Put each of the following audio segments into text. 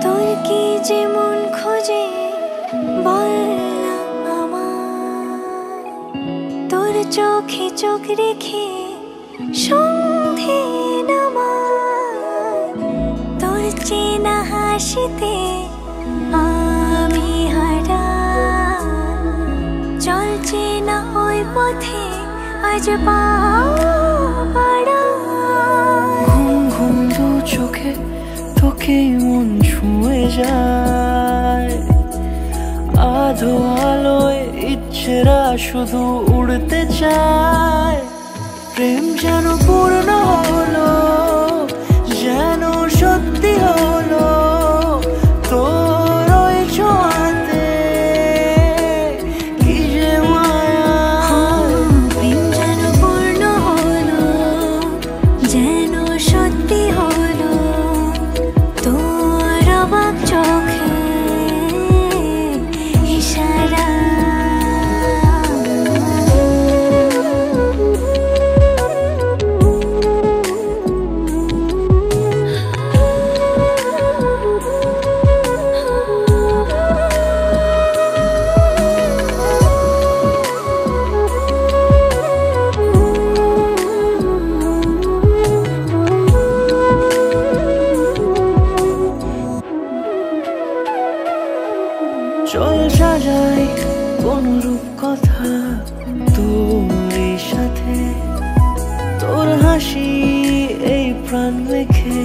তোর কি যেমন খোঁজে বল না আমায়, তোর চোখে চোখ রেখে সন্ধে নামায়, তোর চেনা হাসিতে আমি হারাই, চলছে না ওই পথে আজ পা বাড়াই। ঘুম ঘুম দু চোখে তোকেই মন ছুঁয়ে যায়, আধো আলোয় ইচ্ছেরা শুধু উড়তে চায়। প্রেম যেন পূর্ণ হলো, যেন সত্যি হলো, তোর ওই ছোঁয়াতে কি যে মায়া। প্রেম যেন পূর্ণ হলো, যেন সত্যি হলো, তোর অবাক চোখে ইশারা। চল সাজাই কোন রূপ কথা তোর সাথে, তোর হাসি এই প্রাণ মেখে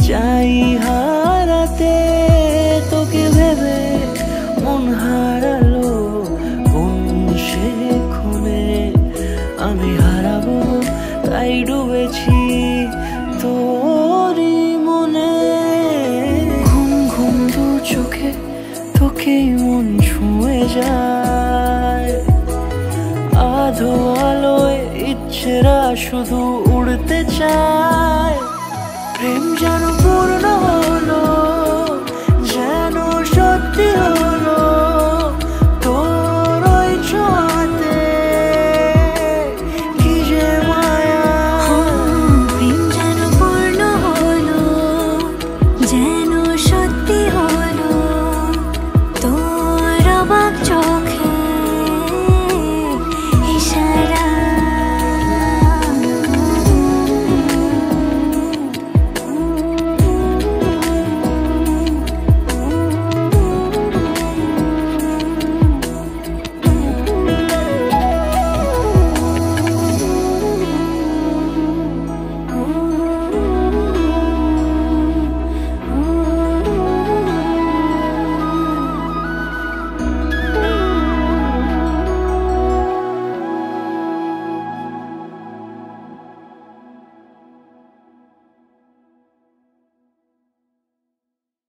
চাই হারাতে। তোকে ভেবে মন হারালো কোন সে ক্ষণে, আমি হারাবো তাই ডুবেছি তোরই মনে। ঘুম ঘুম দু চোখে তোকেই মন ছুঁয়ে যায়, আধো আলোয় ইচ্ছেরা শুধু উড়তে চায়। প্রেম যেন পূর্ণ হলো,